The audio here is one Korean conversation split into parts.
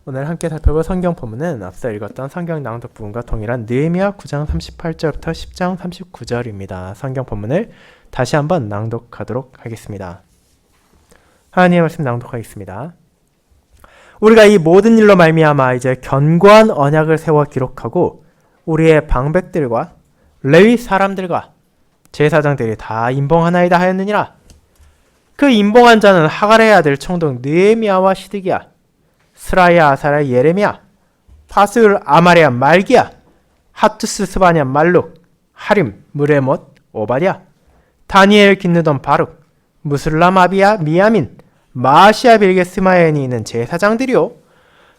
오늘 함께 살펴볼 성경 본문은 앞서 읽었던 성경 낭독 부분과 동일한 느헤미야 9장 38절부터 10장 39절입니다. 성경 본문을 다시 한번 낭독하도록 하겠습니다. 하나님의 말씀 낭독하겠습니다. 우리가 이 모든 일로 말미암아 이제 견고한 언약을 세워 기록하고 우리의 방백들과 레위 사람들과 제사장들이 다 임봉하나이다 하였느니라. 그 임봉한 자는 하갈의 아들 총독 느헤미야와 시드기야, 스라야, 아사랴, 예레미야, 파스울, 아마랴, 말기야, 하투스, 스바냐, 말룩, 하림, 무레못, 오바랴, 다니엘, 긴느돈, 바룩, 무술람, 아비야, 미야민, 마아시아, 빌게, 스마야니 있는 제사장들이요.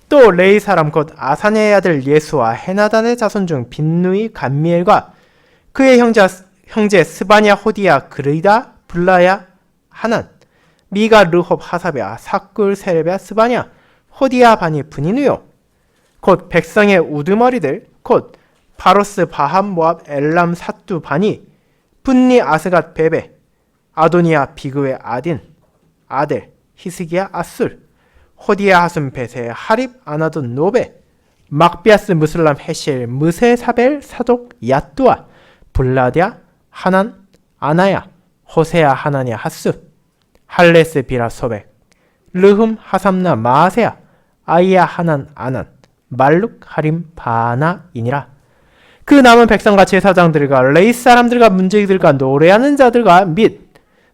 또 레이 사람 곧 아사냐의 아들 예수와 헤나단의 자손 중 빈누이, 감미엘과 그의 형제 스바냐, 호디야, 그르이다, 블라야, 하난, 미가, 르홉, 하사베아, 사꿀, 세레베아, 스바냐, 호디야, 바니, 분이누요. 곧 백성의 우두머리들 곧 바로스, 바함, 모압, 엘람, 사뚜, 바니, 분니, 아스갓, 베베, 아도니아, 비그웨, 아딘, 아델, 히스기야, 아술, 호디야, 하순, 베세, 하립, 아나돈, 노베, 막비아스, 무슬람, 헤실, 무세, 사벨, 사독, 야뚜아, 블라디아, 하난, 아나야, 호세야, 하나니아, 하수, 할레스, 비라, 소백, 르흠, 하삼나, 마아세야, 아이야, 하난, 아난, 말룩, 하림, 바나이니라. 그 남은 백성과 제사장들과 레이 사람들과 문제기들과 노래하는 자들과 및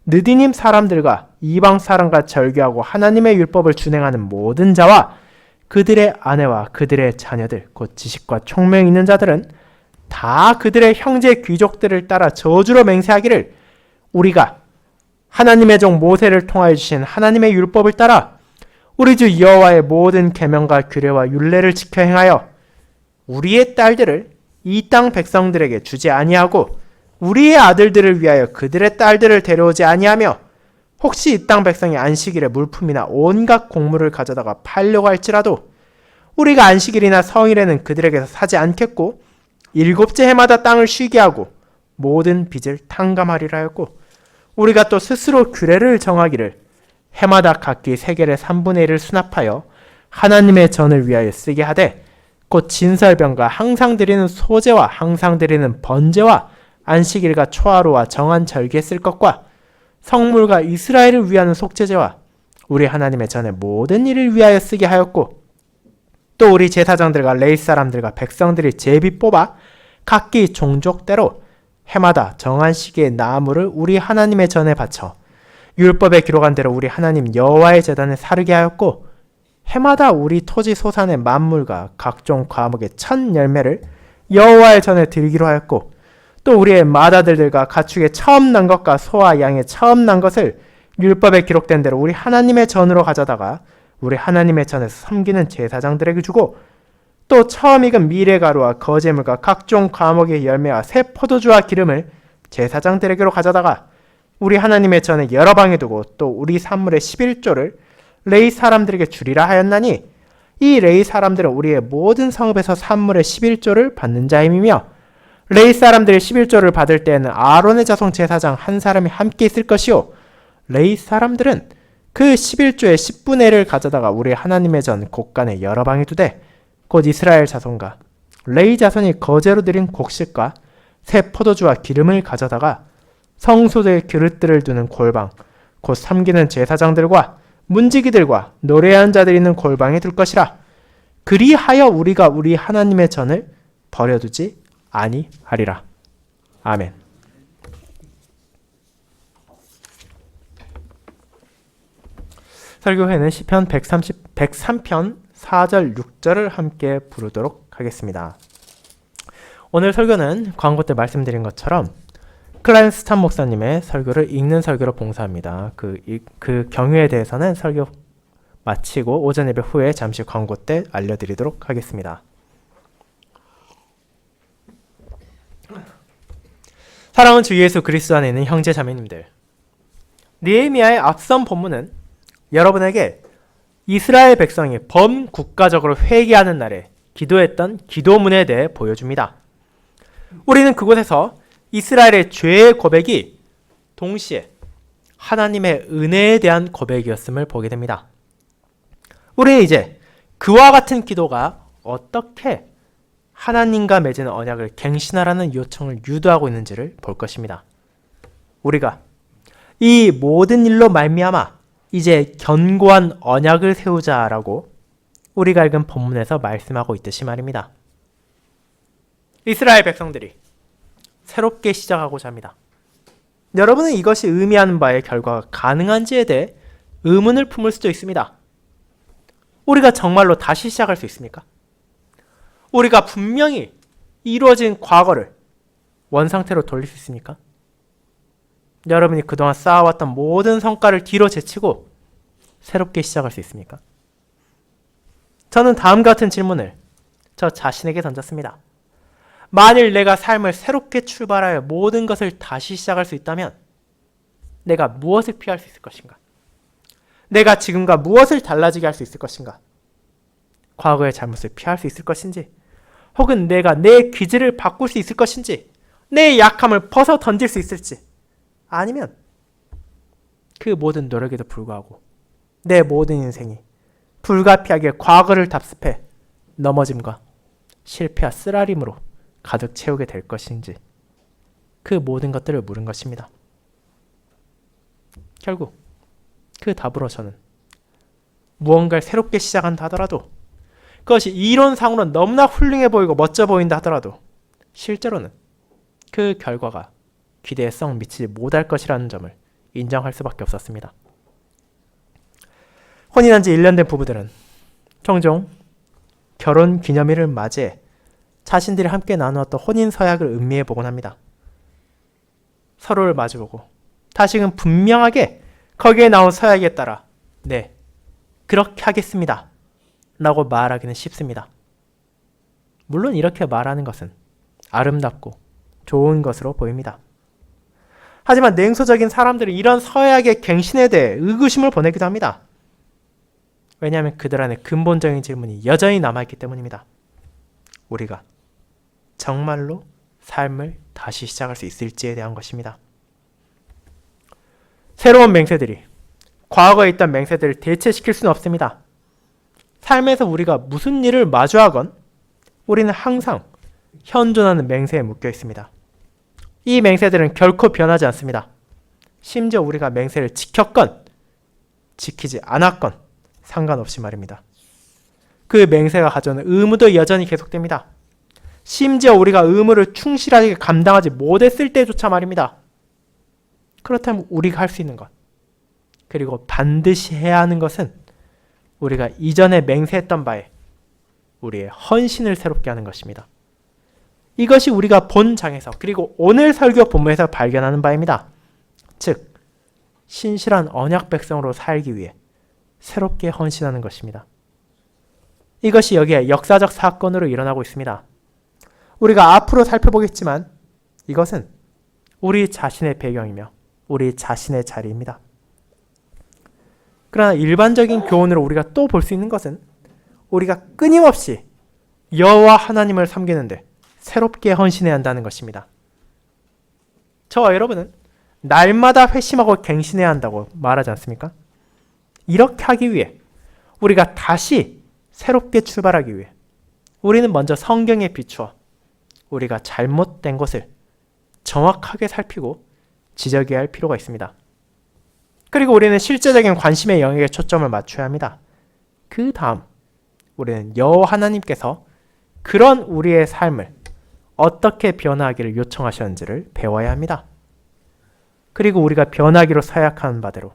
느디님 사람들과 이방 사람과 절개하고 하나님의 율법을 준행하는 모든 자와 그들의 아내와 그들의 자녀들 곧 지식과 총명 있는 자들은 다 그들의 형제 귀족들을 따라 저주로 맹세하기를 우리가 하나님의 종 모세를 통하여 주신 하나님의 율법을 따라 우리 주 여호와의 모든 계명과 규례와 율례를 지켜 행하여 우리의 딸들을 이 땅 백성들에게 주지 아니하고 우리의 아들들을 위하여 그들의 딸들을 데려오지 아니하며 혹시 이 땅 백성이 안식일에 물품이나 온갖 곡물을 가져다가 팔려고 할지라도 우리가 안식일이나 성일에는 그들에게서 사지 않겠고 일곱째 해마다 땅을 쉬게 하고 모든 빚을 탕감하리라 하였고 우리가 또 스스로 규례를 정하기를 해마다 각기 세겔의 3분의 1을 수납하여 하나님의 전을 위하여 쓰게 하되 곧 진설병과 항상 드리는 소제와 항상 드리는 번제와 안식일과 초하루와 정한 절기에 쓸 것과 성물과 이스라엘을 위하는 속죄제와 우리 하나님의 전의 모든 일을 위하여 쓰게 하였고 또 우리 제사장들과 레위 사람들과 백성들이 제비 뽑아 각기 종족대로 해마다 정한 시기에 나무를 우리 하나님의 전에 바쳐 율법에 기록한 대로 우리 하나님 여호와의 제단에 사르게 하였고 해마다 우리 토지 소산의 만물과 각종 과목의 첫 열매를 여호와의 전에 드리기로 하였고 또 우리의 맏아들들과 가축의 처음 난 것과 소와 양의 처음 난 것을 율법에 기록된 대로 우리 하나님의 전으로 가져다가 우리 하나님의 전에서 섬기는 제사장들에게 주고 또 처음 익은 미레가루와 거제물과 각종 과목의 열매와 새 포도주와 기름을 제사장들에게로 가져다가 우리 하나님의 전에 여러 방에 두고 또 우리 산물의 11조를 레이 사람들에게 주리라 하였나니 이 레이 사람들은 우리의 모든 성읍에서 산물의 11조를 받는 자임이며 레이 사람들이 11조를 받을 때에는 아론의 자손 제사장 한 사람이 함께 있을 것이요 레이 사람들은 그 11조의 10분의 1을 가져다가 우리 하나님의 전 곳간에 여러 방에 두되 곧 이스라엘 자손과 레이 자손이 거제로 드린 곡식과 새 포도주와 기름을 가져다가 성소의 그릇들을 두는 골방 곧 섬기는 제사장들과 문지기들과 노래하는 자들이 있는 골방에 둘 것이라. 그리하여 우리가 우리 하나님의 전을 버려두지 아니하리라. 아멘. 설교 후에는 시편 103편 4절 6절을 함께 부르도록 하겠습니다. 오늘 설교는 광고 때 말씀드린 것처럼 클라이언 스탄 목사님의 설교를 읽는 설교로 봉사합니다. 그 경유에 대해서는 설교 마치고 오전 예배 후에 잠시 광고 때 알려드리도록 하겠습니다. 사랑하는 주 예수 그리스도 안에 있는 형제 자매님들, 느헤미야의 앞선 본문은 여러분에게 이스라엘 백성이 범국가적으로 회개하는 날에 기도했던 기도문에 대해 보여줍니다. 우리는 그곳에서 이스라엘의 죄의 고백이 동시에 하나님의 은혜에 대한 고백이었음을 보게 됩니다. 우리는 이제 그와 같은 기도가 어떻게 하나님과 맺은 언약을 갱신하라는 요청을 유도하고 있는지를 볼 것입니다. 우리가 이 모든 일로 말미암아 이제 견고한 언약을 세우자라고 우리가 읽은 본문에서 말씀하고 있듯이 말입니다. 이스라엘 백성들이 새롭게 시작하고자 합니다. 여러분은 이것이 의미하는 바의 결과가 가능한지에 대해 의문을 품을 수도 있습니다. 우리가 정말로 다시 시작할 수 있습니까? 우리가 분명히 이루어진 과거를 원상태로 돌릴 수 있습니까? 여러분이 그동안 쌓아왔던 모든 성과를 뒤로 제치고 새롭게 시작할 수 있습니까? 저는 다음과 같은 질문을 저 자신에게 던졌습니다. 만일 내가 삶을 새롭게 출발하여 모든 것을 다시 시작할 수 있다면 내가 무엇을 피할 수 있을 것인가? 내가 지금과 무엇을 달라지게 할 수 있을 것인가? 과거의 잘못을 피할 수 있을 것인지, 혹은 내가 내 기질을 바꿀 수 있을 것인지, 내 약함을 벗어 던질 수 있을지, 아니면 그 모든 노력에도 불구하고 내 모든 인생이 불가피하게 과거를 답습해 넘어짐과 실패와 쓰라림으로 가득 채우게 될 것인지, 그 모든 것들을 물은 것입니다. 결국 그 답으로 저는 무언가를 새롭게 시작한다 하더라도, 그것이 이론상으로는 너무나 훌륭해 보이고 멋져 보인다 하더라도 실제로는 그 결과가 기대에 썩 미치지 못할 것이라는 점을 인정할 수밖에 없었습니다. 혼인한 지 1년 된 부부들은 종종 결혼 기념일을 맞이해 자신들이 함께 나누었던 혼인 서약을 음미해 보곤 합니다. 서로를 마주보고 다시금 분명하게 거기에 나온 서약에 따라 네, 그렇게 하겠습니다 라고 말하기는 쉽습니다. 물론 이렇게 말하는 것은 아름답고 좋은 것으로 보입니다. 하지만 냉소적인 사람들은 이런 서약의 갱신에 대해 의구심을 보내기도 합니다. 왜냐하면 그들 안에 근본적인 질문이 여전히 남아있기 때문입니다. 우리가 정말로 삶을 다시 시작할 수 있을지에 대한 것입니다. 새로운 맹세들이 과거에 있던 맹세들을 대체시킬 수는 없습니다. 삶에서 우리가 무슨 일을 마주하건 우리는 항상 현존하는 맹세에 묶여 있습니다. 이 맹세들은 결코 변하지 않습니다. 심지어 우리가 맹세를 지켰건 지키지 않았건 상관없이 말입니다. 그 맹세가 가져오는 의무도 여전히 계속됩니다. 심지어 우리가 의무를 충실하게 감당하지 못했을 때조차 말입니다. 그렇다면 우리가 할 수 있는 것, 그리고 반드시 해야 하는 것은 우리가 이전에 맹세했던 바에 우리의 헌신을 새롭게 하는 것입니다. 이것이 우리가 본 장에서, 그리고 오늘 설교 본문에서 발견하는 바입니다. 즉, 신실한 언약 백성으로 살기 위해 새롭게 헌신하는 것입니다. 이것이 여기에 역사적 사건으로 일어나고 있습니다. 우리가 앞으로 살펴보겠지만 이것은 우리 자신의 배경이며 우리 자신의 자리입니다. 그러나 일반적인 교훈으로 우리가 또 볼 수 있는 것은 우리가 끊임없이 여호와 하나님을 섬기는데 새롭게 헌신해야 한다는 것입니다. 저와 여러분은 날마다 회심하고 갱신해야 한다고 말하지 않습니까? 이렇게 하기 위해, 우리가 다시 새롭게 출발하기 위해 우리는 먼저 성경에 비추어 우리가 잘못된 것을 정확하게 살피고 지적해야 할 필요가 있습니다. 그리고 우리는 실제적인 관심의 영역에 초점을 맞춰야 합니다. 그 다음 우리는 여호와 하나님께서 그런 우리의 삶을 어떻게 변화하기를 요청하셨는지를 배워야 합니다. 그리고 우리가 변하기로 서약하는 바대로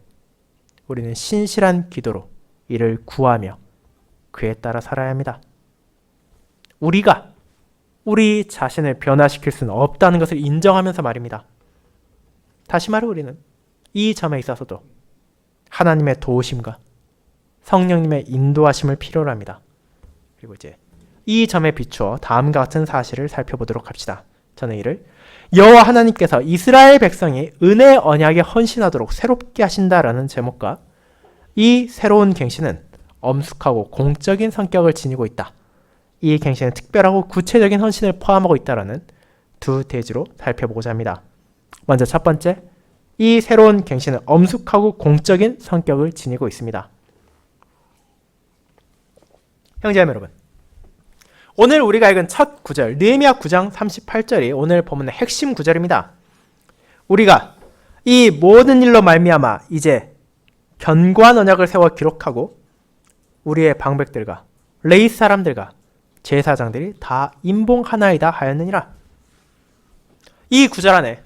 우리는 신실한 기도로 이를 구하며 그에 따라 살아야 합니다. 우리가 우리 자신을 변화시킬 수는 없다는 것을 인정하면서 말입니다. 다시 말해 우리는 이 점에 있어서도 하나님의 도우심과 성령님의 인도하심을 필요로 합니다. 그리고 이제 이 점에 비추어 다음과 같은 사실을 살펴보도록 합시다. 저는 이를 여호와 하나님께서 이스라엘 백성이 은혜 언약에 헌신하도록 새롭게 하신다라는 제목과 이 새로운 갱신은 엄숙하고 공적인 성격을 지니고 있다. 이 갱신은 특별하고 구체적인 헌신을 포함하고 있다라는 두 대지로 살펴보고자 합니다. 먼저 첫 번째, 이 새로운 갱신은 엄숙하고 공적인 성격을 지니고 있습니다. 형제자매 여러분, 오늘 우리가 읽은 첫 구절 느헤미야 9장 38절이 오늘 본문의 핵심 구절입니다. 우리가 이 모든 일로 말미암아 이제 견고한 언약을 세워 기록하고 우리의 방백들과 레위 사람들과 제사장들이 다 임봉하나이다 하였느니라. 이 구절 안에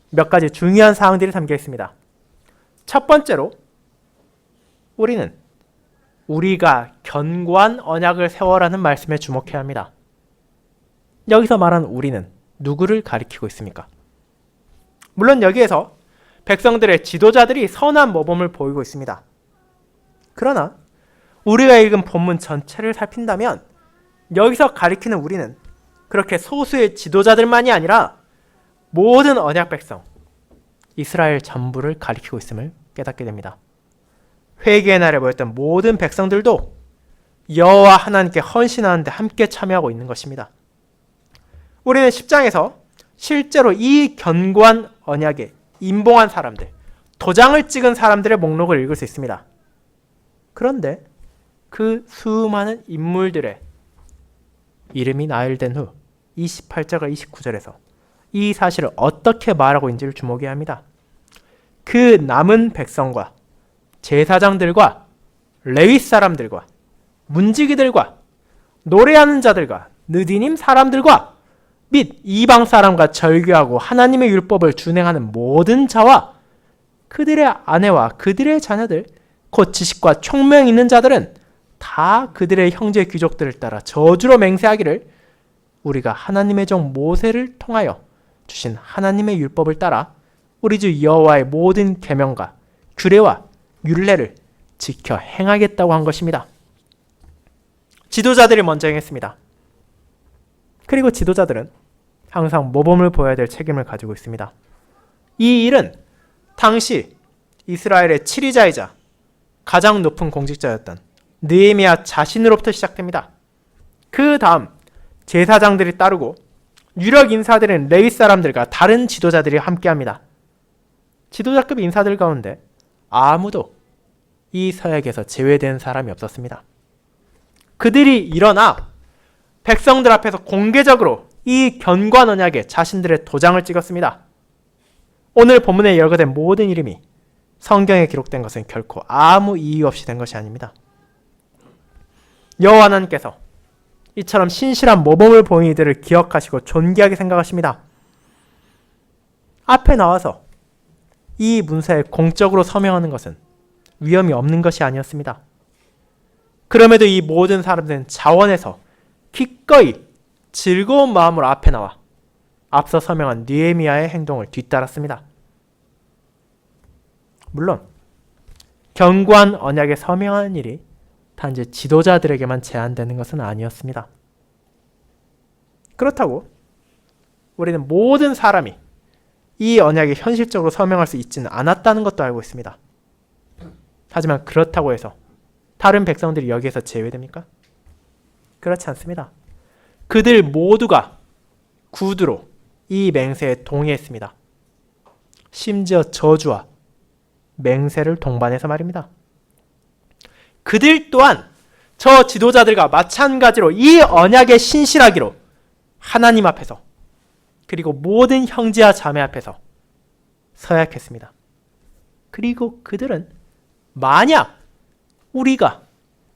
몇 가지 중요한 사항들이 담겨 있습니다. 첫 번째로 우리는 우리가 견고한 언약을 세워라는 말씀에 주목해야 합니다. 여기서 말하는 우리는 누구를 가리키고 있습니까? 물론 여기에서 백성들의 지도자들이 선한 모범을 보이고 있습니다. 그러나 우리가 읽은 본문 전체를 살핀다면 여기서 가리키는 우리는 그렇게 소수의 지도자들만이 아니라 모든 언약 백성, 이스라엘 전부를 가리키고 있음을 깨닫게 됩니다. 회개의 날에 모였던 모든 백성들도 여호와 하나님께 헌신하는 데 함께 참여하고 있는 것입니다. 우리는 10장에서 실제로 이 견고한 언약에 임봉한 사람들, 도장을 찍은 사람들의 목록을 읽을 수 있습니다. 그런데 그 수많은 인물들의 이름이 나열된 후 28절과 29절에서 이 사실을 어떻게 말하고 있는지를 주목해야 합니다. 그 남은 백성과 제사장들과 레위 사람들과 문지기들과 노래하는 자들과 느디님 사람들과 및 이방 사람과 절규하고 하나님의 율법을 준행하는 모든 자와 그들의 아내와 그들의 자녀들 곧 지식과 총명 있는 자들은 다 그들의 형제 귀족들을 따라 저주로 맹세하기를 우리가 하나님의 종 모세를 통하여 주신 하나님의 율법을 따라 우리 주 여호와의 모든 계명과 규례와 율례를 지켜 행하겠다고 한 것입니다. 지도자들이 먼저 행했습니다. 그리고 지도자들은 항상 모범을 보여야 될 책임을 가지고 있습니다. 이 일은 당시 이스라엘의 치리자이자 가장 높은 공직자였던 느헤미야 자신으로부터 시작됩니다. 그 다음 제사장들이 따르고 유력 인사들은 레위 사람들과 다른 지도자들이 함께합니다. 지도자급 인사들 가운데 아무도 이 서약에서 제외된 사람이 없었습니다. 그들이 일어나 백성들 앞에서 공개적으로 이 견고한 언약에 자신들의 도장을 찍었습니다. 오늘 본문에 열거된 모든 이름이 성경에 기록된 것은 결코 아무 이유 없이 된 것이 아닙니다. 여호와 하나님께서 이처럼 신실한 모범을 보인 이들을 기억하시고 존귀하게 생각하십니다. 앞에 나와서 이 문서에 공적으로 서명하는 것은 위험이 없는 것이 아니었습니다. 그럼에도 이 모든 사람들은 자원해서 기꺼이 즐거운 마음으로 앞에 나와 앞서 서명한 느헤미야의 행동을 뒤따랐습니다. 물론 견고한 언약에 서명하는 일이 단지 지도자들에게만 제한되는 것은 아니었습니다. 그렇다고 우리는 모든 사람이 이 언약에 현실적으로 서명할 수 있지는 않았다는 것도 알고 있습니다. 하지만 그렇다고 해서 다른 백성들이 여기에서 제외됩니까? 그렇지 않습니다. 그들 모두가 구두로 이 맹세에 동의했습니다. 심지어 저주와 맹세를 동반해서 말입니다. 그들 또한 저 지도자들과 마찬가지로 이 언약에 신실하기로 하나님 앞에서 그리고 모든 형제와 자매 앞에서 서약했습니다. 그리고 그들은 만약 우리가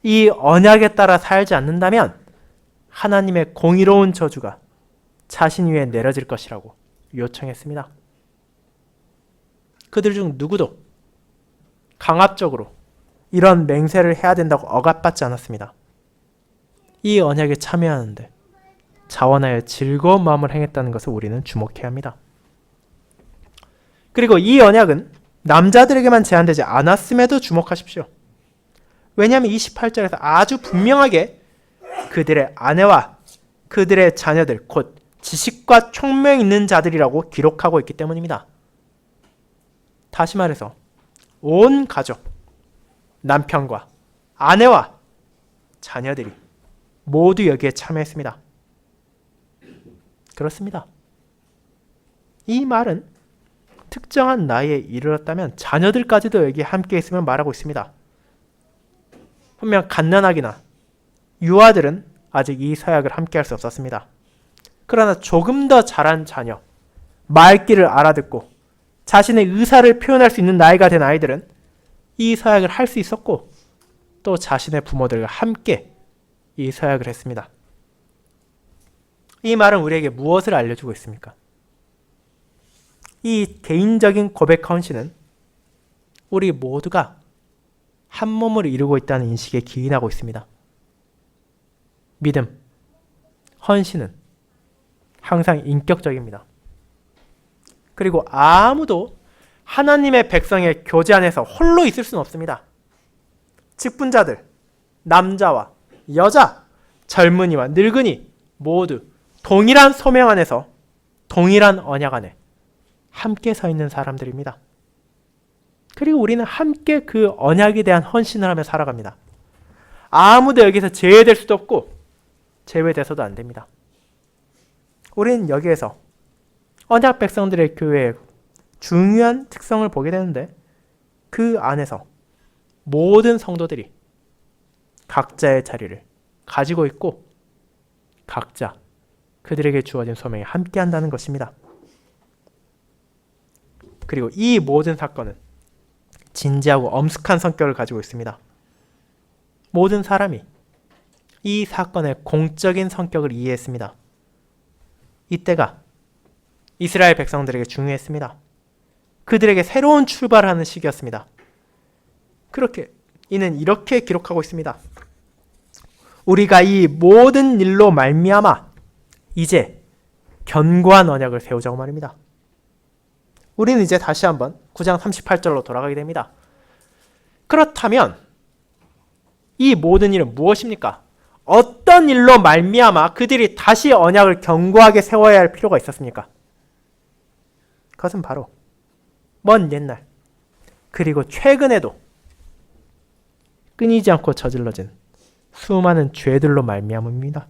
이 언약에 따라 살지 않는다면 하나님의 공의로운 저주가 자신 위에 내려질 것이라고 요청했습니다. 그들 중 누구도 강압적으로 이런 맹세를 해야 된다고 억압받지 않았습니다. 이 언약에 참여하는데 자원하여 즐거운 마음을 행했다는 것을 우리는 주목해야 합니다. 그리고 이 언약은 남자들에게만 제한되지 않았음에도 주목하십시오. 왜냐하면 28절에서 아주 분명하게 그들의 아내와 그들의 자녀들 곧 지식과 총명 있는 자들이라고 기록하고 있기 때문입니다. 다시 말해서 온 가족, 남편과 아내와 자녀들이 모두 여기에 참여했습니다. 그렇습니다. 이 말은 특정한 나이에 이르렀다면 자녀들까지도 여기에 함께 있으면 말하고 있습니다. 분명 갓난아기나 유아들은 아직 이 서약을 함께 할 수 없었습니다. 그러나 조금 더 자란 자녀, 말귀를 알아듣고 자신의 의사를 표현할 수 있는 나이가 된 아이들은 이 서약을 할 수 있었고 또 자신의 부모들과 함께 이 서약을 했습니다. 이 말은 우리에게 무엇을 알려주고 있습니까? 이 개인적인 고백 헌신은 우리 모두가 한 몸을 이루고 있다는 인식에 기인하고 있습니다. 믿음, 헌신은 항상 인격적입니다. 그리고 아무도 하나님의 백성의 교제 안에서 홀로 있을 수는 없습니다. 직분자들, 남자와 여자, 젊은이와 늙은이 모두 동일한 소명 안에서 동일한 언약 안에 함께 서 있는 사람들입니다. 그리고 우리는 함께 그 언약에 대한 헌신을 하며 살아갑니다. 아무도 여기서 제외될 수도 없고 제외돼서도 안 됩니다. 우리는 여기에서 언약 백성들의 교회의 중요한 특성을 보게 되는데 그 안에서 모든 성도들이 각자의 자리를 가지고 있고 각자 그들에게 주어진 소명에 함께 한다는 것입니다. 그리고 이 모든 사건은 진지하고 엄숙한 성격을 가지고 있습니다. 모든 사람이 이 사건의 공적인 성격을 이해했습니다. 이때가 이스라엘 백성들에게 중요했습니다. 그들에게 새로운 출발을 하는 시기였습니다. 그렇게 이는 이렇게 기록하고 있습니다. 우리가 이 모든 일로 말미암아 이제 견고한 언약을 세우자고 말입니다. 우리는 이제 다시 한번 9장 38절로 돌아가게 됩니다. 그렇다면 이 모든 일은 무엇입니까? 어떤 일로 말미암아 그들이 다시 언약을 견고하게 세워야 할 필요가 있었습니까? 그것은 바로 먼 옛날 그리고 최근에도 끊이지 않고 저질러진 수많은 죄들로 말미암음입니다.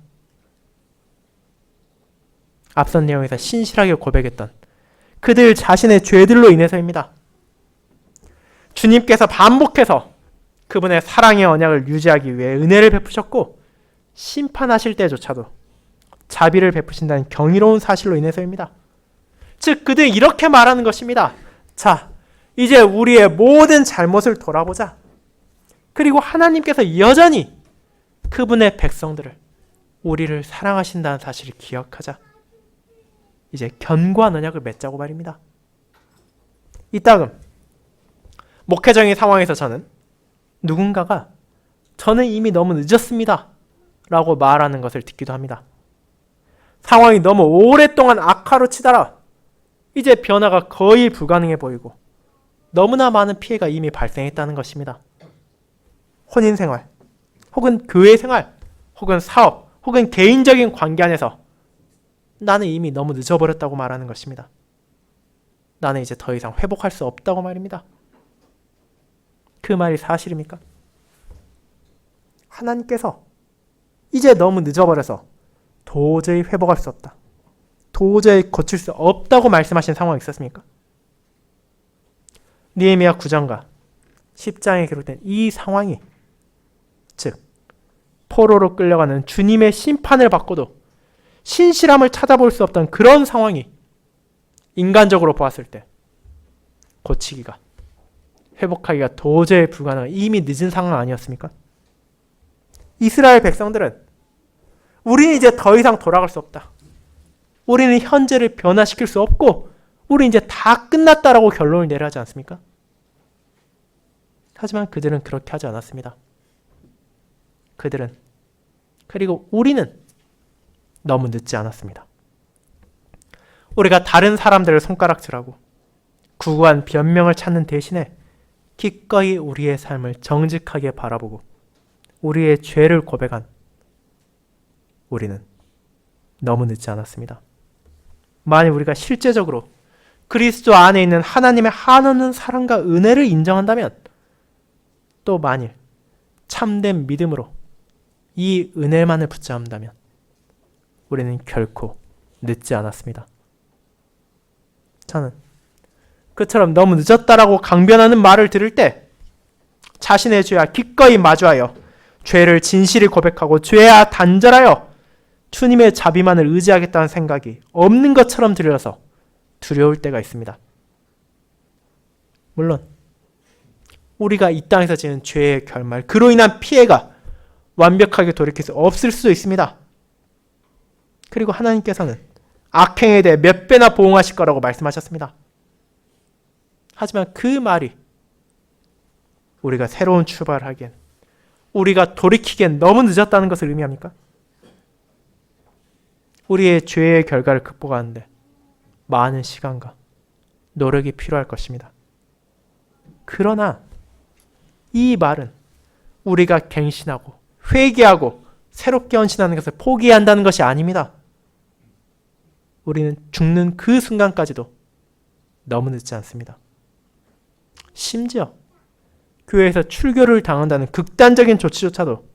앞선 내용에서 신실하게 고백했던 그들 자신의 죄들로 인해서입니다. 주님께서 반복해서 그분의 사랑의 언약을 유지하기 위해 은혜를 베푸셨고 심판하실 때조차도 자비를 베푸신다는 경이로운 사실로 인해서입니다. 즉 그들이 이렇게 말하는 것입니다. 자, 이제 우리의 모든 잘못을 돌아보자. 그리고 하나님께서 여전히 그분의 백성들을 우리를 사랑하신다는 사실을 기억하자. 이제 견고한 언약을 맺자고 말입니다. 이따금 목회적인 상황에서 저는 누군가가 저는 이미 너무 늦었습니다 라고 말하는 것을 듣기도 합니다. 상황이 너무 오랫동안 악화로 치달아 이제 변화가 거의 불가능해 보이고 너무나 많은 피해가 이미 발생했다는 것입니다. 혼인생활, 혹은 교회생활, 혹은 사업, 혹은 개인적인 관계 안에서 나는 이미 너무 늦어버렸다고 말하는 것입니다. 나는 이제 더 이상 회복할 수 없다고 말입니다. 그 말이 사실입니까? 하나님께서 이제 너무 늦어버려서 도저히 회복할 수 없다. 도저히 고칠 수 없다고 말씀하신 상황이 있었습니까? 느헤미야 9장과 10장에 기록된 이 상황이 즉 포로로 끌려가는 주님의 심판을 받고도 신실함을 찾아볼 수 없던 그런 상황이 인간적으로 보았을 때 고치기가 회복하기가 도저히 불가능한 이미 늦은 상황 아니었습니까? 이스라엘 백성들은 우리는 이제 더 이상 돌아갈 수 없다. 우리는 현재를 변화시킬 수 없고 우리 이제 다 끝났다라고 결론을 내려 하지 않습니까? 하지만 그들은 그렇게 하지 않았습니다. 그들은 그리고 우리는 너무 늦지 않았습니다. 우리가 다른 사람들을 손가락질하고 구구한 변명을 찾는 대신에 기꺼이 우리의 삶을 정직하게 바라보고 우리의 죄를 고백한 우리는 너무 늦지 않았습니다. 만일 우리가 실제적으로 그리스도 안에 있는 하나님의 한없는 사랑과 은혜를 인정한다면 또 만일 참된 믿음으로 이 은혜만을 붙잡는다면 우리는 결코 늦지 않았습니다. 저는 그처럼 너무 늦었다라고 강변하는 말을 들을 때 자신의 죄와 기꺼이 마주하여 죄를 진실히 고백하고 죄야 단절하여 주님의 자비만을 의지하겠다는 생각이 없는 것처럼 들려서 두려울 때가 있습니다. 물론 우리가 이 땅에서 지은 죄의 결말, 그로 인한 피해가 완벽하게 돌이킬 수 없을 수도 있습니다. 그리고 하나님께서는 악행에 대해 몇 배나 보응하실 거라고 말씀하셨습니다. 하지만 그 말이 우리가 새로운 출발을 하기엔, 우리가 돌이키기엔 너무 늦었다는 것을 의미합니까? 우리의 죄의 결과를 극복하는데 많은 시간과 노력이 필요할 것입니다. 그러나 이 말은 우리가 갱신하고 회개하고 새롭게 헌신하는 것을 포기해야 한다는 것이 아닙니다. 우리는 죽는 그 순간까지도 너무 늦지 않습니다. 심지어 교회에서 출교를 당한다는 극단적인 조치조차도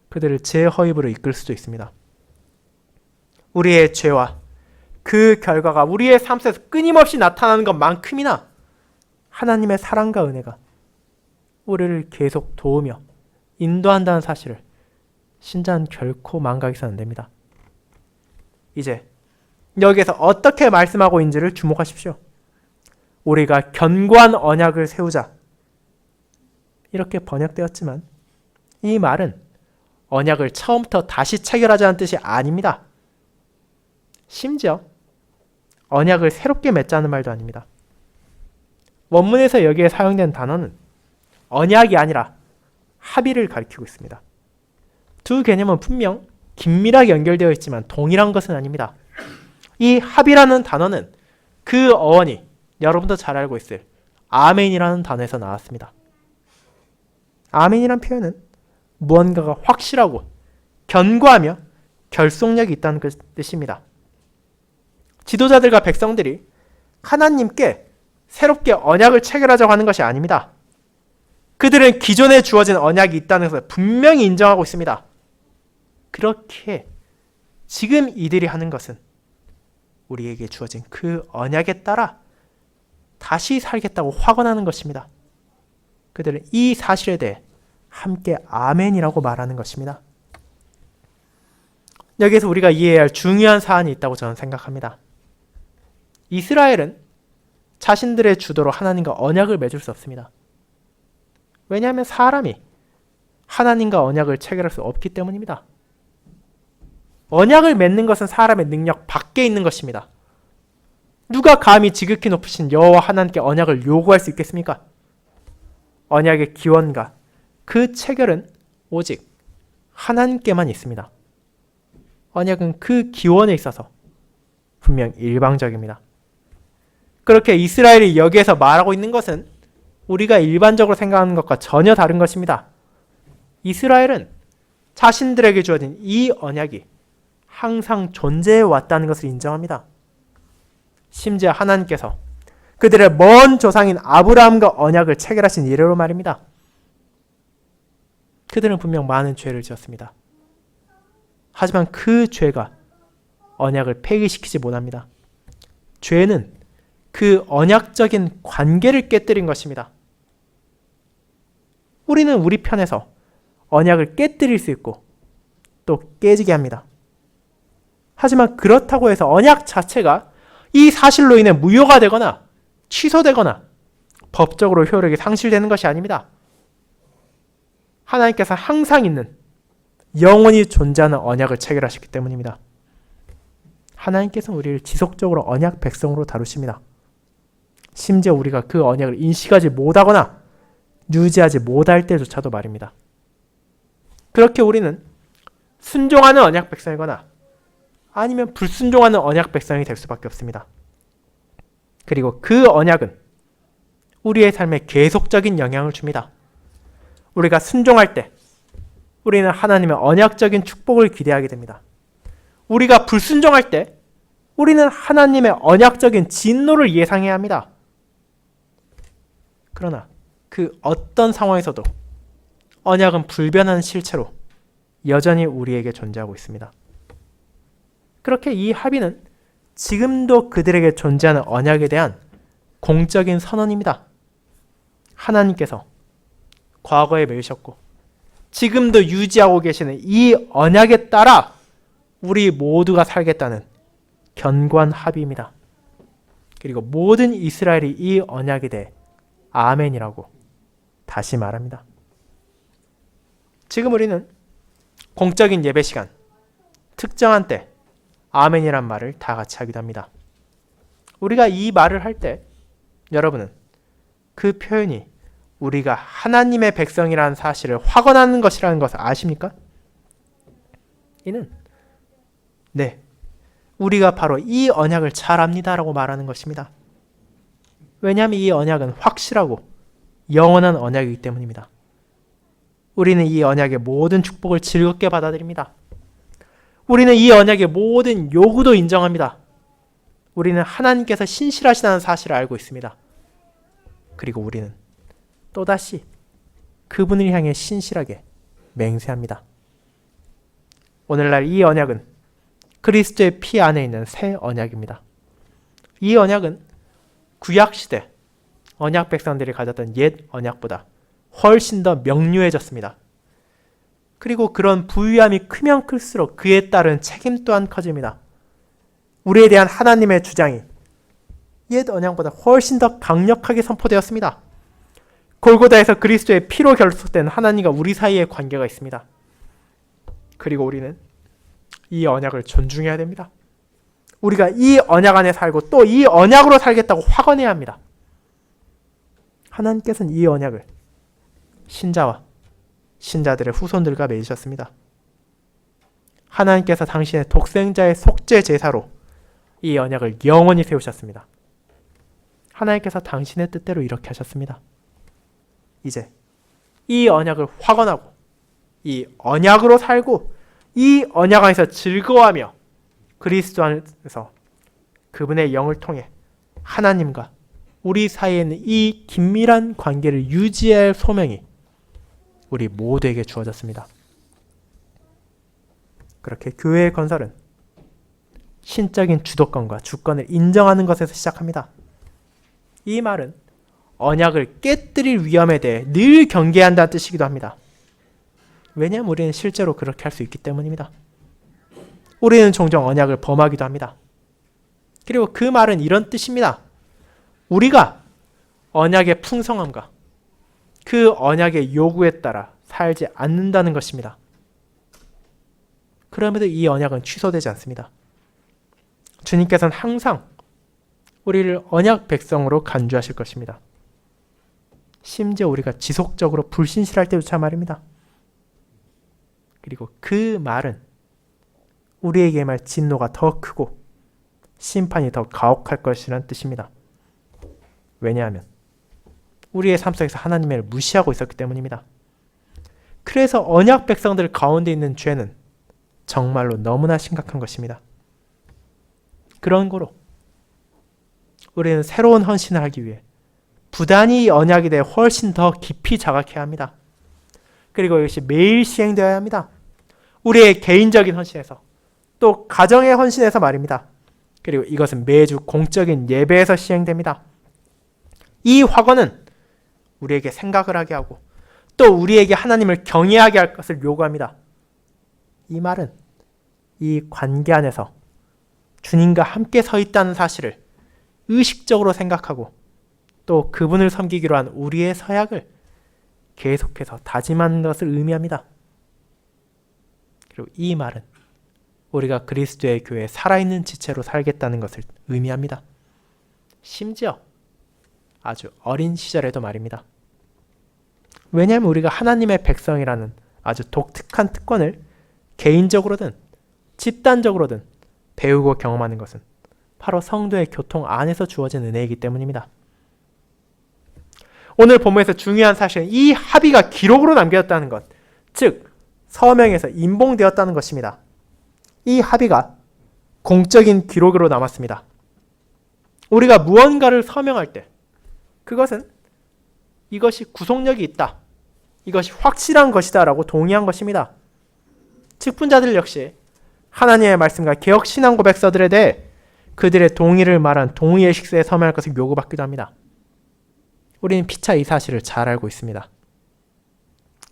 그들을 재허입으로 이끌 수도 있습니다. 우리의 죄와 그 결과가 우리의 삶 속에서 끊임없이 나타나는 것만큼이나 하나님의 사랑과 은혜가 우리를 계속 도우며 인도한다는 사실을 신자는 결코 망각해서는 안 됩니다. 이제 여기에서 어떻게 말씀하고 있는지를 주목하십시오. 우리가 견고한 언약을 세우자, 이렇게 번역되었지만 이 말은 언약을 처음부터 다시 체결하자는 뜻이 아닙니다. 심지어 언약을 새롭게 맺자는 말도 아닙니다. 원문에서 여기에 사용된 단어는 언약이 아니라 합의를 가리키고 있습니다. 두 개념은 분명 긴밀하게 연결되어 있지만 동일한 것은 아닙니다. 이 합의라는 단어는 그 어원이 여러분도 잘 알고 있을 아멘이라는 단어에서 나왔습니다. 아멘이란 표현은 무언가가 확실하고 견고하며 결속력이 있다는 뜻입니다. 지도자들과 백성들이 하나님께 새롭게 언약을 체결하자고 하는 것이 아닙니다. 그들은 기존에 주어진 언약이 있다는 것을 분명히 인정하고 있습니다. 그렇게 지금 이들이 하는 것은 우리에게 주어진 그 언약에 따라 다시 살겠다고 확언하는 것입니다. 그들은 이 사실에 대해 함께 아멘이라고 말하는 것입니다. 여기에서 우리가 이해해야 할 중요한 사안이 있다고 저는 생각합니다. 이스라엘은 자신들의 주도로 하나님과 언약을 맺을 수 없습니다. 왜냐하면 사람이 하나님과 언약을 체결할 수 없기 때문입니다. 언약을 맺는 것은 사람의 능력 밖에 있는 것입니다. 누가 감히 지극히 높으신 여호와 하나님께 언약을 요구할 수 있겠습니까? 언약의 기원과 그 체결은 오직 하나님께만 있습니다. 언약은 그 기원에 있어서 분명 일방적입니다. 그렇게 이스라엘이 여기에서 말하고 있는 것은 우리가 일반적으로 생각하는 것과 전혀 다른 것입니다. 이스라엘은 자신들에게 주어진 이 언약이 항상 존재해 왔다는 것을 인정합니다. 심지어 하나님께서 그들의 먼 조상인 아브라함과 언약을 체결하신 이래로 말입니다. 그들은 분명 많은 죄를 지었습니다. 하지만 그 죄가 언약을 폐기시키지 못합니다. 죄는 그 언약적인 관계를 깨뜨린 것입니다. 우리는 우리 편에서 언약을 깨뜨릴 수 있고 또 깨지게 합니다. 하지만 그렇다고 해서 언약 자체가 이 사실로 인해 무효가 되거나 취소되거나 법적으로 효력이 상실되는 것이 아닙니다. 하나님께서 항상 있는 영원히 존재하는 언약을 체결하셨기 때문입니다. 하나님께서는 우리를 지속적으로 언약 백성으로 다루십니다. 심지어 우리가 그 언약을 인식하지 못하거나 유지하지 못할 때조차도 말입니다. 그렇게 우리는 순종하는 언약 백성이거나 아니면 불순종하는 언약 백성이 될 수밖에 없습니다. 그리고 그 언약은 우리의 삶에 계속적인 영향을 줍니다. 우리가 순종할 때 우리는 하나님의 언약적인 축복을 기대하게 됩니다. 우리가 불순종할 때 우리는 하나님의 언약적인 진노를 예상해야 합니다. 그러나 그 어떤 상황에서도 언약은 불변한 실체로 여전히 우리에게 존재하고 있습니다. 그렇게 이 합의는 지금도 그들에게 존재하는 언약에 대한 공적인 선언입니다. 하나님께서 과거에 맺으셨고 지금도 유지하고 계시는 이 언약에 따라 우리 모두가 살겠다는 견고한 합의입니다. 그리고 모든 이스라엘이 이 언약에 대해 아멘이라고 다시 말합니다. 지금 우리는 공적인 예배 시간, 특정한 때 아멘이란 말을 다 같이 하기도 합니다. 우리가 이 말을 할 때 여러분은 그 표현이 우리가 하나님의 백성이라는 사실을 확언하는 것이라는 것을 아십니까? 이는 네, 우리가 바로 이 언약을 잘 압니다라고 말하는 것입니다. 왜냐하면 이 언약은 확실하고 영원한 언약이기 때문입니다. 우리는 이 언약의 모든 축복을 즐겁게 받아들입니다. 우리는 이 언약의 모든 요구도 인정합니다. 우리는 하나님께서 신실하시다는 사실을 알고 있습니다. 그리고 우리는 또다시 그분을 향해 신실하게 맹세합니다. 오늘날 이 언약은 그리스도의 피 안에 있는 새 언약입니다. 이 언약은 구약시대 언약 백성들이 가졌던 옛 언약보다 훨씬 더 명료해졌습니다. 그리고 그런 부유함이 크면 클수록 그에 따른 책임 또한 커집니다. 우리에 대한 하나님의 주장이 옛 언약보다 훨씬 더 강력하게 선포되었습니다. 골고다에서 그리스도의 피로 결속된 하나님과 우리 사이의 관계가 있습니다. 그리고 우리는 이 언약을 존중해야 됩니다. 우리가 이 언약 안에 살고 또 이 언약으로 살겠다고 확언해야 합니다. 하나님께서는 이 언약을 신자와 신자들의 후손들과 맺으셨습니다. 하나님께서 당신의 독생자의 속죄 제사로 이 언약을 영원히 세우셨습니다. 하나님께서 당신의 뜻대로 이렇게 하셨습니다. 이제 이 언약을 확언하고 이 언약으로 살고 이 언약 안에서 즐거워하며 그리스도 안에서 그분의 영을 통해 하나님과 우리 사이에 있는 이 긴밀한 관계를 유지할 소명이 우리 모두에게 주어졌습니다. 그렇게 교회의 건설은 신적인 주도권과 주권을 인정하는 것에서 시작합니다. 이 말은 언약을 깨뜨릴 위험에 대해 늘 경계한다는 뜻이기도 합니다. 왜냐하면 우리는 실제로 그렇게 할 수 있기 때문입니다. 우리는 종종 언약을 범하기도 합니다. 그리고 그 말은 이런 뜻입니다. 우리가 언약의 풍성함과 그 언약의 요구에 따라 살지 않는다는 것입니다. 그럼에도 이 언약은 취소되지 않습니다. 주님께서는 항상 우리를 언약 백성으로 간주하실 것입니다. 심지어 우리가 지속적으로 불신실할 때조차 말입니다. 그리고 그 말은 우리에게 말 진노가 더 크고 심판이 더 가혹할 것이라는 뜻입니다. 왜냐하면 우리의 삶 속에서 하나님을 무시하고 있었기 때문입니다. 그래서 언약 백성들 가운데 있는 죄는 정말로 너무나 심각한 것입니다. 그런 거로 우리는 새로운 헌신을 하기 위해 부단히 언약에 대해 훨씬 더 깊이 자각해야 합니다. 그리고 이것이 매일 시행되어야 합니다. 우리의 개인적인 헌신에서 또 가정의 헌신에서 말입니다. 그리고 이것은 매주 공적인 예배에서 시행됩니다. 이 확언은 우리에게 생각을 하게 하고 또 우리에게 하나님을 경외하게 할 것을 요구합니다. 이 말은 이 관계 안에서 주님과 함께 서 있다는 사실을 의식적으로 생각하고 또 그분을 섬기기로 한 우리의 서약을 계속해서 다짐하는 것을 의미합니다. 그리고 이 말은 우리가 그리스도의 교회에 살아있는 지체로 살겠다는 것을 의미합니다. 심지어 아주 어린 시절에도 말입니다. 왜냐하면 우리가 하나님의 백성이라는 아주 독특한 특권을 개인적으로든 집단적으로든 배우고 경험하는 것은 바로 성도의 교통 안에서 주어진 은혜이기 때문입니다. 오늘 본문에서 중요한 사실은 이 합의가 기록으로 남겨졌다는 것, 즉 서명에서 인봉되었다는 것입니다. 이 합의가 공적인 기록으로 남았습니다. 우리가 무언가를 서명할 때 그것은 이것이 구속력이 있다, 이것이 확실한 것이다 라고 동의한 것입니다. 직분자들 역시 하나님의 말씀과 개혁신앙 고백서들에 대해 그들의 동의를 말한 동의의 식서에 서명할 것을 요구받기도 합니다. 우리는 피차 이 사실을 잘 알고 있습니다.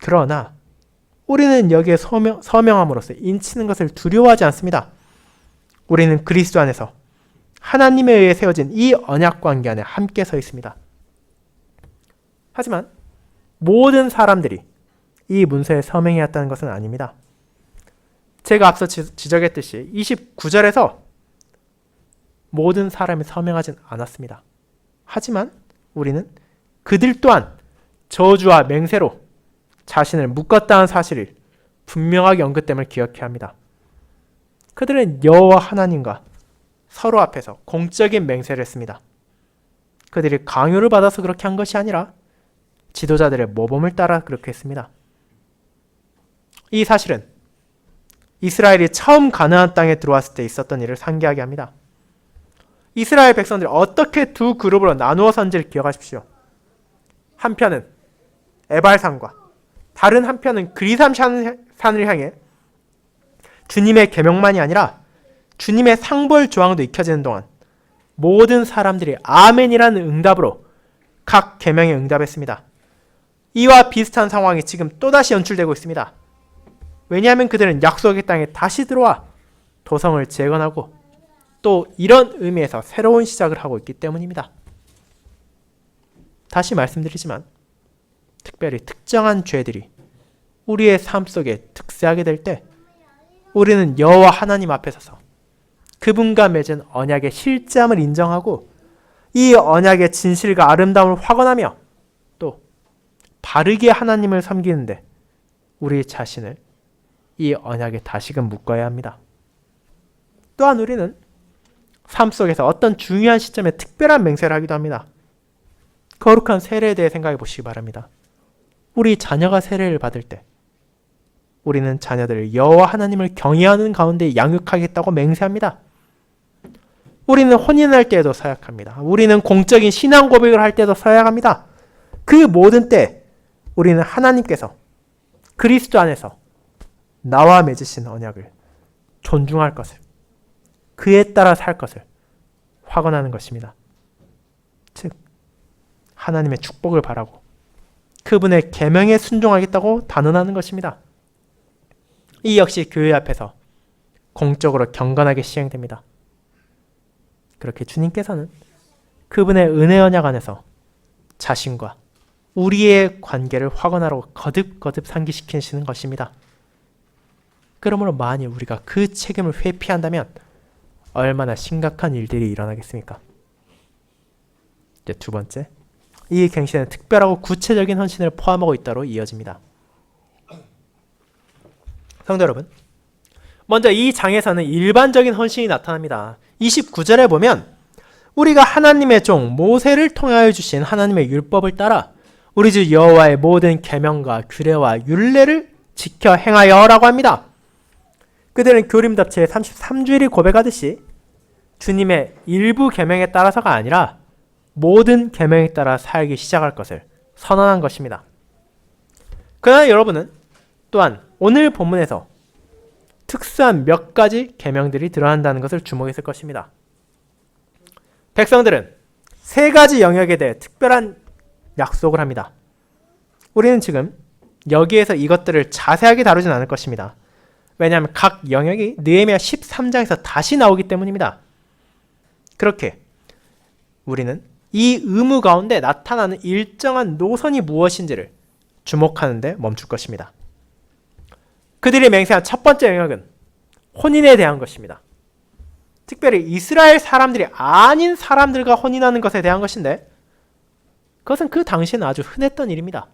그러나 우리는 여기에 서명함으로써 인치는 것을 두려워하지 않습니다. 우리는 그리스도 안에서 하나님에 의해 세워진 이 언약 관계 안에 함께 서 있습니다. 하지만 모든 사람들이 이 문서에 서명해왔다는 것은 아닙니다. 제가 앞서 지적했듯이 29절에서 모든 사람이 서명하진 않았습니다. 하지만 우리는 그들 또한 저주와 맹세로 자신을 묶었다는 사실을 분명하게 언급됨을 기억해야 합니다. 그들은 여호와 하나님과 서로 앞에서 공적인 맹세를 했습니다. 그들이 강요를 받아서 그렇게 한 것이 아니라 지도자들의 모범을 따라 그렇게 했습니다. 이 사실은 이스라엘이 처음 가나안 땅에 들어왔을 때 있었던 일을 상기하게 합니다. 이스라엘 백성들이 어떻게 두 그룹으로 나누어 선지를 기억하십시오. 한편은 에발산과 다른 한편은 그리삼 산을 향해 주님의 계명만이 아니라 주님의 상벌 조항도 익혀지는 동안 모든 사람들이 아멘이라는 응답으로 각 계명에 응답했습니다. 이와 비슷한 상황이 지금 또다시 연출되고 있습니다. 왜냐하면 그들은 약속의 땅에 다시 들어와 도성을 재건하고 또 이런 의미에서 새로운 시작을 하고 있기 때문입니다. 다시 말씀드리지만 특별히 특정한 죄들이 우리의 삶 속에 득세하게 될 때 우리는 여호와 하나님 앞에 서서 그분과 맺은 언약의 실제함을 인정하고 이 언약의 진실과 아름다움을 확언하며 또 바르게 하나님을 섬기는데 우리 자신을 이 언약에 다시금 묶어야 합니다. 또한 우리는 삶 속에서 어떤 중요한 시점에 특별한 맹세를 하기도 합니다. 거룩한 세례에 대해 생각해 보시기 바랍니다. 우리 자녀가 세례를 받을 때 우리는 자녀들을 여호와 하나님을 경외하는 가운데 양육하겠다고 맹세합니다. 우리는 혼인할 때에도 서약합니다. 우리는 공적인 신앙 고백을 할 때도 서약합니다. 그 모든 때 우리는 하나님께서 그리스도 안에서 나와 맺으신 언약을 존중할 것을, 그에 따라 살 것을 확언하는 것입니다. 즉 하나님의 축복을 바라고 그분의 계명에 순종하겠다고 단언하는 것입니다. 이 역시 교회 앞에서 공적으로 경건하게 시행됩니다. 그렇게 주님께서는 그분의 은혜 언약 안에서 자신과 우리의 관계를 확언하라고 거듭거듭 상기시키시는 것입니다. 그러므로 만일 우리가 그 책임을 회피한다면 얼마나 심각한 일들이 일어나겠습니까? 이제 두 번째, 이 갱신은 특별하고 구체적인 헌신을 포함하고 있다로 이어집니다. 성도 여러분, 먼저 이 장에서는 일반적인 헌신이 나타납니다. 29절에 보면 우리가 하나님의 종 모세를 통하여 주신 하나님의 율법을 따라 우리 주 여호와의 모든 계명과 규례와 율례를 지켜 행하여라고 합니다. 그들은 교림답체 33주일이 고백하듯이 주님의 일부 계명에 따라서가 아니라 모든 계명에 따라 살기 시작할 것을 선언한 것입니다. 그러나 여러분은 또한 오늘 본문에서 특수한 몇 가지 계명들이 드러난다는 것을 주목했을 것입니다. 백성들은 세 가지 영역에 대해 특별한 약속을 합니다. 우리는 지금 여기에서 이것들을 자세하게 다루진 않을 것입니다. 왜냐하면 각 영역이 느헤미야 13장에서 다시 나오기 때문입니다. 그렇게 우리는 이 의무 가운데 나타나는 일정한 노선이 무엇인지를 주목하는 데 멈출 것입니다. 그들이 맹세한 첫 번째 영역은 혼인에 대한 것입니다. 특별히 이스라엘 사람들이 아닌 사람들과 혼인하는 것에 대한 것인데 그것은 그 당시에는 아주 흔했던 일입니다.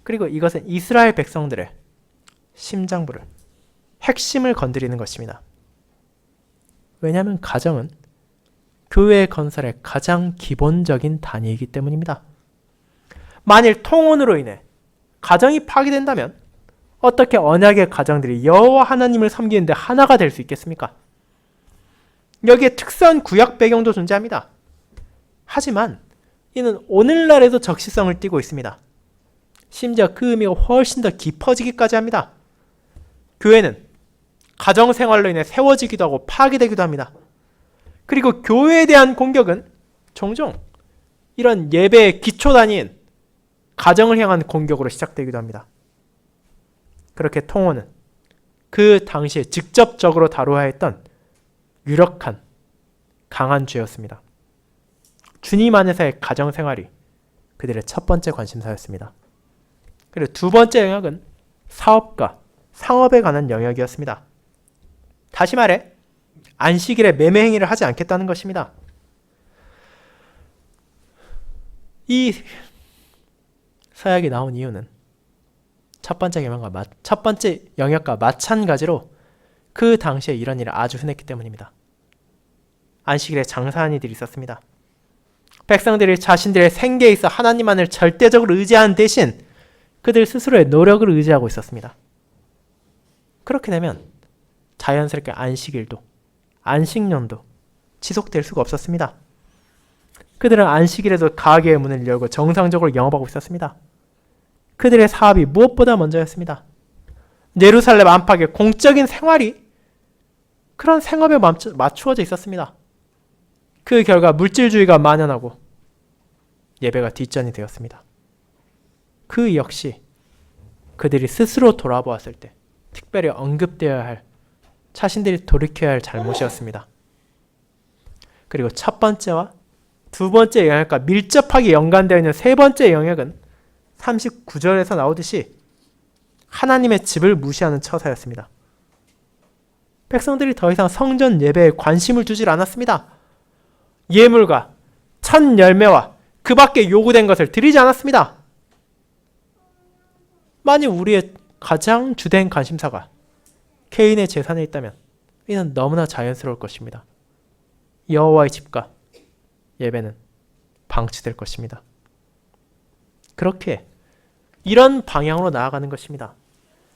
그리고 이것은 이스라엘 백성들의 심장부를, 핵심을 건드리는 것입니다. 왜냐하면 가정은 교회 건설의 가장 기본적인 단위이기 때문입니다. 만일 통혼으로 인해 가정이 파괴된다면 어떻게 언약의 가정들이 여호와 하나님을 섬기는데 하나가 될 수 있겠습니까? 여기에 특수한 구약 배경도 존재합니다. 하지만 이는 오늘날에도 적시성을 띠고 있습니다. 심지어 그 의미가 훨씬 더 깊어지기까지 합니다. 교회는 가정생활로 인해 세워지기도 하고 파괴되기도 합니다. 그리고 교회에 대한 공격은 종종 이런 예배의 기초 단위인 가정을 향한 공격으로 시작되기도 합니다. 그렇게 통혼은 그 당시에 직접적으로 다루어야 했던 유력한 강한 죄였습니다. 주님 안에서의 가정생활이 그들의 첫 번째 관심사였습니다. 그리고 두 번째 영역은 사업과 상업에 관한 영역이었습니다. 다시 말해 안식일에 매매 행위를 하지 않겠다는 것입니다. 이 서약이 나온 이유는 첫 번째 영역과 마찬가지로 그 당시에 이런 일이 아주 흔했기 때문입니다. 안식일에 장사하는 이들이 있었습니다. 백성들이 자신들의 생계에 있어 하나님만을 절대적으로 의지하는 대신 그들 스스로의 노력을 의지하고 있었습니다. 그렇게 되면 자연스럽게 안식일도 안식년도 지속될 수가 없었습니다. 그들은 안식일에도 가게의 문을 열고 정상적으로 영업하고 있었습니다. 그들의 사업이 무엇보다 먼저였습니다. 예루살렘 안팎의 공적인 생활이 그런 생업에 맞추어져 있었습니다. 그 결과 물질주의가 만연하고 예배가 뒷전이 되었습니다. 그 역시 그들이 스스로 돌아보았을 때 특별히 언급되어야 할 자신들이 돌이켜야 할 잘못이었습니다. 그리고 첫 번째와 두 번째 영역과 밀접하게 연관되어 있는 세 번째 영역은 39절에서 나오듯이 하나님의 집을 무시하는 처사였습니다. 백성들이 더 이상 성전 예배에 관심을 두질 않았습니다. 예물과 첫 열매와 그 밖에 요구된 것을 드리지 않았습니다. 만약 우리의 가장 주된 관심사가 개인의 재산에 있다면 이는 너무나 자연스러울 것입니다. 여호와의 집과 예배는 방치될 것입니다. 그렇게 이런 방향으로 나아가는 것입니다.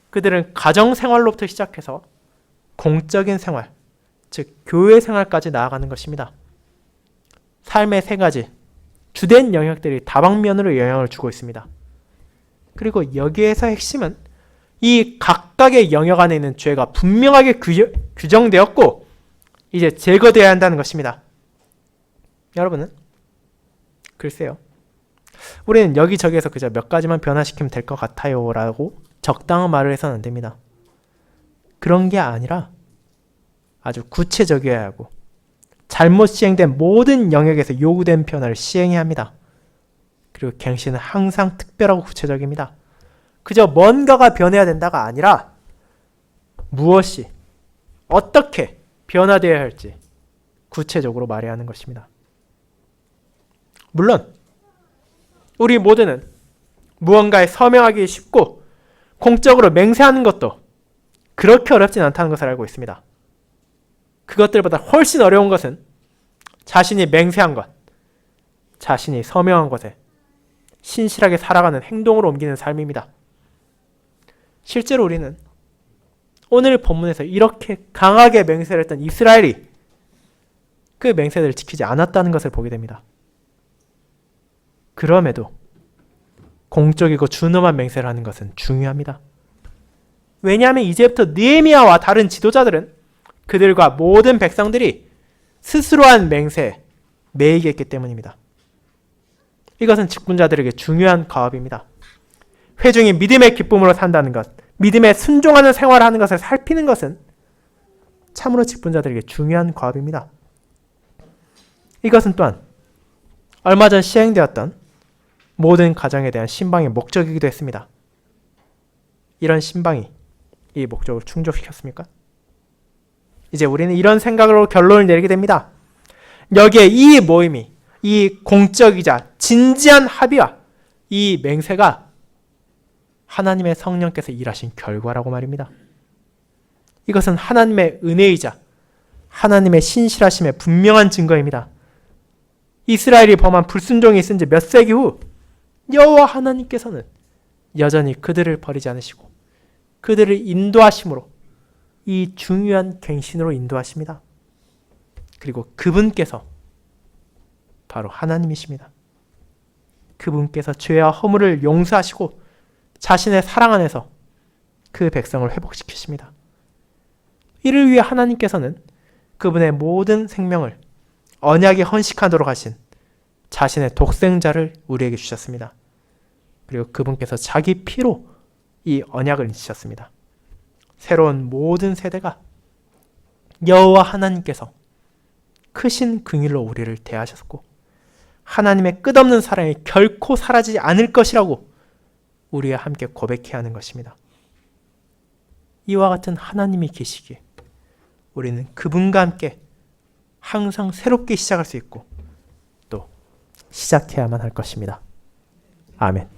그들은 가정생활로부터 시작해서 공적인 생활, 즉 교회 생활까지 나아가는 것입니다. 삶의 세 가지 주된 영역들이 다방면으로 영향을 주고 있습니다. 그리고 여기에서 핵심은 이 각각의 영역 안에 있는 죄가 분명하게 규정되었고 이제 제거되어야 한다는 것입니다. 여러분은? 글쎄요. 우리는 여기저기에서 그저 몇 가지만 변화시키면 될 것 같아요 라고 적당한 말을 해서는 안 됩니다. 그런 게 아니라 아주 구체적이어야 하고 잘못 시행된 모든 영역에서 요구된 변화를 시행해야 합니다. 그리고 갱신은 항상 특별하고 구체적입니다. 그저 뭔가가 변해야 된다가 아니라 무엇이 어떻게 변화되어야 할지 구체적으로 말해야 하는 것입니다. 물론 우리 모두는 무언가에 서명하기 쉽고 공적으로 맹세하는 것도 그렇게 어렵진 않다는 것을 알고 있습니다. 그것들보다 훨씬 어려운 것은 자신이 맹세한 것, 자신이 서명한 것에 신실하게 살아가는 행동으로 옮기는 삶입니다. 실제로 우리는 오늘 본문에서 이렇게 강하게 맹세를 했던 이스라엘이 그 맹세들을 지키지 않았다는 것을 보게 됩니다. 그럼에도 공적이고 준엄한 맹세를 하는 것은 중요합니다. 왜냐하면 이제부터 느헤미야와 다른 지도자들은 그들과 모든 백성들이 스스로 한 맹세에 매이겠기 때문입니다. 이것은 직분자들에게 중요한 과업입니다. 회중이 믿음의 기쁨으로 산다는 것, 믿음에 순종하는 생활을 하는 것을 살피는 것은 참으로 직분자들에게 중요한 과업입니다. 이것은 또한 얼마 전 시행되었던 모든 가정에 대한 신방의 목적이기도 했습니다. 이런 신방이 이 목적을 충족시켰습니까? 이제 우리는 이런 생각으로 결론을 내리게 됩니다. 여기에 이 모임이 이 공적이자 진지한 합의와 이 맹세가 하나님의 성령께서 일하신 결과라고 말입니다. 이것은 하나님의 은혜이자 하나님의 신실하심의 분명한 증거입니다. 이스라엘이 범한 불순종이 있은 지 몇 세기 후 여호와 하나님께서는 여전히 그들을 버리지 않으시고 그들을 인도하심으로 이 중요한 갱신으로 인도하십니다. 그리고 그분께서 바로 하나님이십니다. 그분께서 죄와 허물을 용서하시고 자신의 사랑 안에서 그 백성을 회복시키십니다. 이를 위해 하나님께서는 그분의 모든 생명을 언약에 헌신하도록 하신 자신의 독생자를 우리에게 주셨습니다. 그리고 그분께서 자기 피로 이 언약을 지셨습니다. 새로운 모든 세대가 여호와 하나님께서 크신 긍휼로 우리를 대하셨고 하나님의 끝없는 사랑이 결코 사라지지 않을 것이라고 우리와 함께 고백해야 하는 것입니다. 이와 같은 하나님이 계시기에 우리는 그분과 함께 항상 새롭게 시작할 수 있고 또 시작해야만 할 것입니다. 아멘.